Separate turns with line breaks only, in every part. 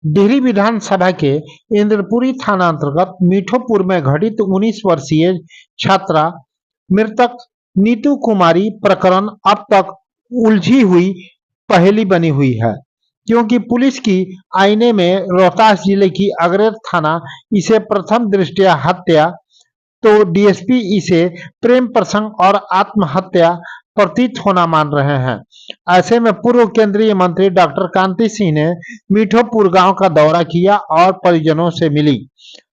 डिहरी विधानसभा के इंद्रपुरी थाना अंतर्गत मीठोपुर में घटित 19 वर्षीय छात्रा मृतक नीतू कुमारी प्रकरण अब तक उलझी हुई पहेली बनी हुई है, क्योंकि पुलिस की आईने में रोहतास जिले की अग्रर थाना इसे प्रथम दृष्टया हत्या तो डीएसपी इसे प्रेम प्रसंग और आत्महत्या प्रतीत होना मान रहे हैं। ऐसे में पूर्व केंद्रीय मंत्री डॉक्टर कांति सिंह ने मीठोपुर गांव का दौरा किया और परिजनों से मिली।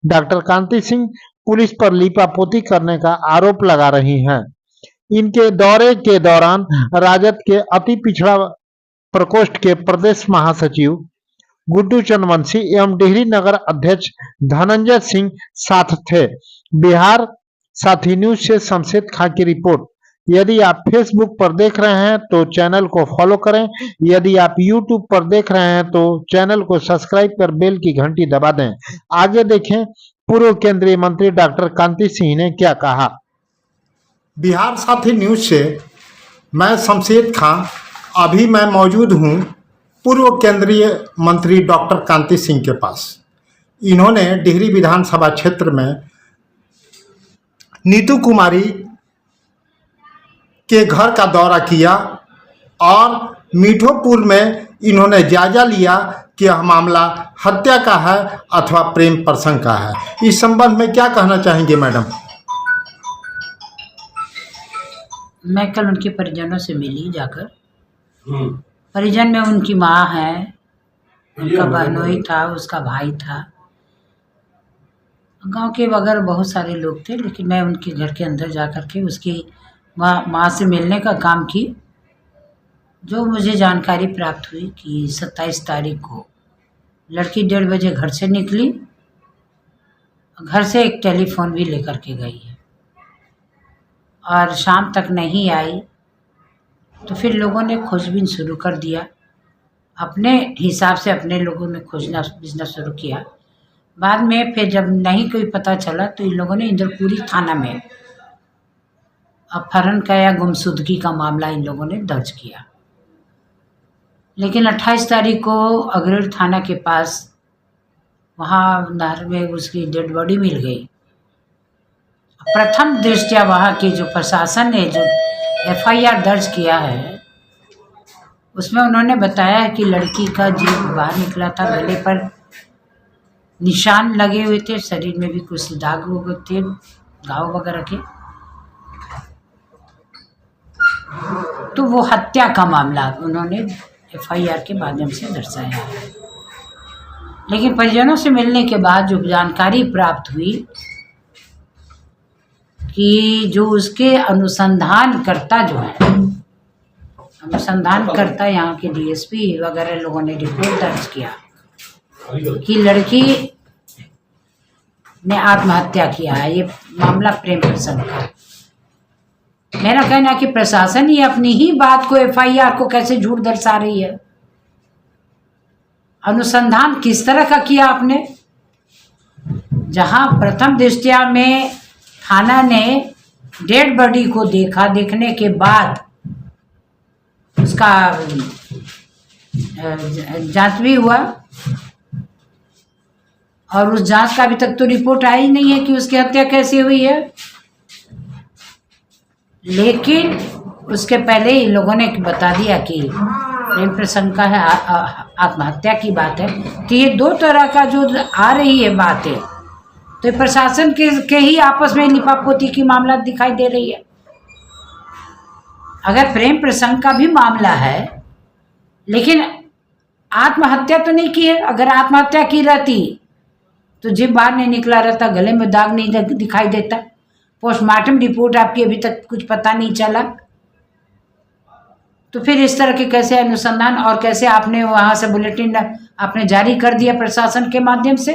डॉक्टर कांति सिंह पुलिस पर लीपापोती करने का आरोप लगा रही हैं। इनके दौरे के दौरान राजद के अति पिछड़ा प्रकोष्ठ के प्रदेश महासचिव गुड्डू चंद्रवंशी एवं डिहरी नगर अध्यक्ष धनंजय सिंह साथ थे। बिहार साथी न्यूज से शमशेद खां की रिपोर्ट। यदि आप फेसबुक पर देख रहे हैं तो चैनल को फॉलो करें, यदि आप यूट्यूब पर देख रहे हैं तो चैनल को सब्सक्राइब कर बेल की घंटी दबा दें। आगे देखें पूर्व केंद्रीय मंत्री डॉक्टर कांति सिंह ने क्या कहा।
बिहार साथी न्यूज से मैं शमशेद खां। अभी मैं मौजूद हूं पूर्व केंद्रीय मंत्री डॉक्टर कांति सिंह के पास। इन्होंने डिहरी विधानसभा क्षेत्र में नीतू कुमारी के घर का दौरा किया और मीठोपुर में इन्होंने जायजा लिया कि यह मामला हत्या का है अथवा प्रेम प्रसंग का है। इस संबंध में क्या कहना चाहेंगे मैडम?
मैं कल उनके परिजनों से मिली जाकर। परिजन में उनकी माँ है, उनका बहनोई था, उसका भाई था, गांव के बगैर बहुत सारे लोग थे। लेकिन मैं उनके घर के अंदर जाकर के उसकी माँ से मिलने का काम की। जो मुझे जानकारी प्राप्त हुई कि 27 तारीख को लड़की 1:30 बजे घर से निकली, घर से एक टेलीफोन भी लेकर के गई है और शाम तक नहीं आई। तो फिर लोगों ने खोजबीन शुरू कर दिया, अपने हिसाब से अपने लोगों ने खोजना शुरू किया। बाद में फिर जब नहीं कोई पता चला तो इन लोगों ने इंद्रपुरी थाना में अपहरण का या गुमशुदगी का मामला इन लोगों ने दर्ज किया। लेकिन 28 तारीख को अग्रर थाना के पास वहाँ नहर में उसकी डेड बॉडी मिल गई। प्रथम दृष्टया वहाँ की जो प्रशासन ने जो एफआईआर दर्ज किया है उसमें उन्होंने बताया कि लड़की का जीव बाहर निकला था, गले पर निशान लगे हुए थे, शरीर में भी कुछ दाग थे, घाव वगैरह के। तो वो हत्या का मामला उन्होंने एफआईआर के माध्यम से दर्शाया है। लेकिन परिजनों से मिलने के बाद जो जानकारी प्राप्त हुई कि जो उसके अनुसंधानकर्ता जो है, अनुसंधानकर्ता यहाँ के डीएसपी वगैरह लोगों ने रिपोर्ट दर्ज किया कि लड़की ने आत्महत्या किया है। ये मामला प्रेम प्रसंग का। मेरा कहना है कि प्रशासन ही अपनी ही बात को एफआईआर को कैसे झूठ दर्शा रही है। अनुसंधान किस तरह का किया आपने? जहां प्रथम दृष्टया में थाना ने डेड बॉडी को देखा, देखने के बाद उसका जांच भी हुआ और उस जांच का अभी तक तो रिपोर्ट आई नहीं है कि उसकी हत्या कैसे हुई है। लेकिन उसके पहले ही लोगों ने बता दिया कि प्रेम प्रसंग का है, आत्महत्या की बात है। तो ये दो तरह का जो आ रही है बातें, तो प्रशासन के ही आपस में लिपापोती की मामला दिखाई दे रही है। अगर प्रेम प्रसंग का भी मामला है लेकिन आत्महत्या तो नहीं की है। अगर आत्महत्या की रहती तो जीभ बाहर नहीं निकला रहता, गले में दाग नहीं दिखाई देता, पोस्टमार्टम रिपोर्ट आपकी अभी तक कुछ पता नहीं चला। तो फिर इस तरह के कैसे अनुसंधान और कैसे आपने वहाँ से बुलेटिन आपने जारी कर दिया प्रशासन के माध्यम से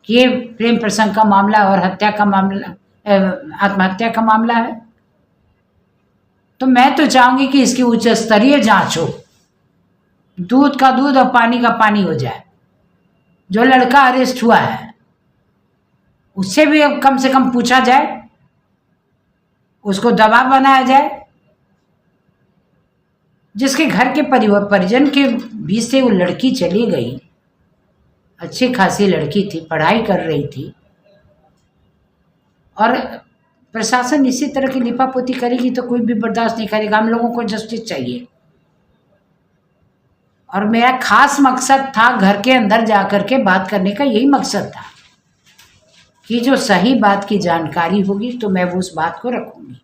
कि ये प्रेम प्रसंग का मामला और हत्या का मामला, आत्महत्या का मामला है। तो मैं तो चाहूँगी कि इसकी उच्च स्तरीय जांच हो, दूध का दूध और पानी का पानी हो जाए। जो लड़का अरेस्ट हुआ है उससे भी अब कम से कम पूछा जाए, उसको दबाव बनाया जाए जिसके घर के परिजन के बीच से वो लड़की चली गई, अच्छी खासी लड़की थी, पढ़ाई कर रही थी, और प्रशासन इसी तरह की लिपापोती करेगी तो कोई भी बर्दाश्त नहीं करेगा। हम लोगों को जस्टिस चाहिए। और मेरा खास मकसद था घर के अंदर जा कर के बात करने का, यही मकसद था कि जो सही बात की जानकारी होगी तो मैं वो उस बात को रखूंगी।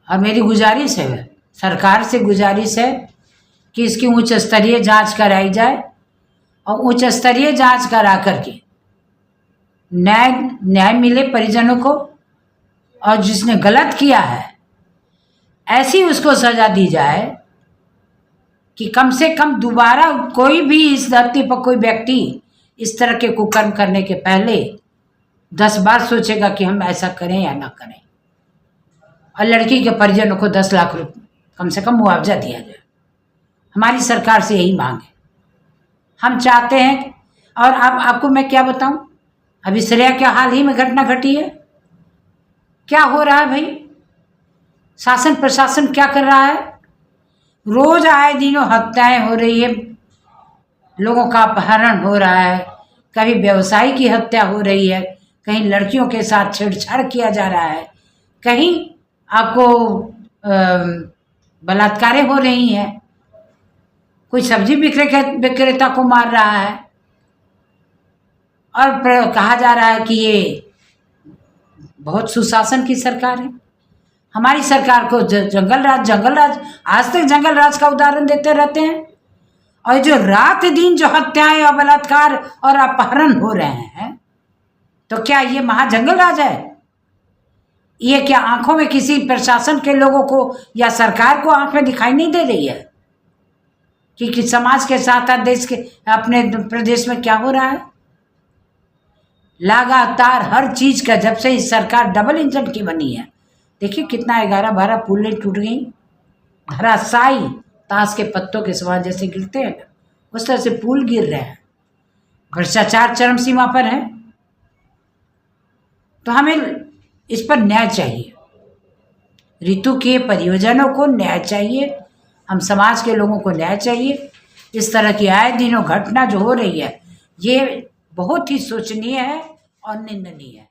और मेरी गुजारिश है, सरकार से गुजारिश है कि इसकी उच्च स्तरीय जांच कराई जाए, और उच्च स्तरीय जांच करा करके न्याय मिले परिजनों को, और जिसने गलत किया है ऐसी उसको सजा दी जाए कि कम से कम दोबारा कोई भी इस धरती पर कोई व्यक्ति इस तरह के कुकर्म करने के पहले 10 बार सोचेगा कि हम ऐसा करें या ना करें। और लड़की के परिजनों को 10 लाख रुपये कम से कम मुआवजा दिया जाए। हमारी सरकार से यही मांग है। हम चाहते हैं, और अब आपको मैं क्या बताऊं, अभी श्रेया के हाल ही में घटना घटी है। क्या हो रहा है भाई, शासन प्रशासन क्या कर रहा है? रोज आए दिनों हत्याएं हो रही है, लोगों का अपहरण हो रहा है, कभी व्यवसायी की हत्या हो रही है, कहीं लड़कियों के साथ छेड़छाड़ किया जा रहा है, कहीं आपको बलात्कारें हो रही हैं, कोई सब्जी विक्रेता को मार रहा है, और कहा जा रहा है कि ये बहुत सुशासन की सरकार है। हमारी सरकार को जंगल राज आज तक जंगल राज का उदाहरण देते रहते हैं। और जो रात दिन जो हत्याएं और बलात्कार और अपहरण हो रहे हैं, तो क्या ये महाजंगल राज है? ये क्या आंखों में किसी प्रशासन के लोगों को या सरकार को आंख में दिखाई नहीं दे रही है कि समाज के साथ देश के अपने प्रदेश में क्या हो रहा है? लगातार हर चीज का, जब से इस सरकार डबल इंजन की बनी है, देखिए कितना 11-12 पुलें टूट गई, धराशायी ताश के पत्तों के समान जैसे गिरते हैं उस तरह से पुल गिर रहे हैं। भ्रष्टाचार चरम सीमा पर है। तो हमें इस पर न्याय चाहिए, ऋतु के परियोजनों को न्याय चाहिए, हम समाज के लोगों को न्याय चाहिए। इस तरह की आए दिनों घटना जो हो रही है ये बहुत ही शोचनीय है और निंदनीय है।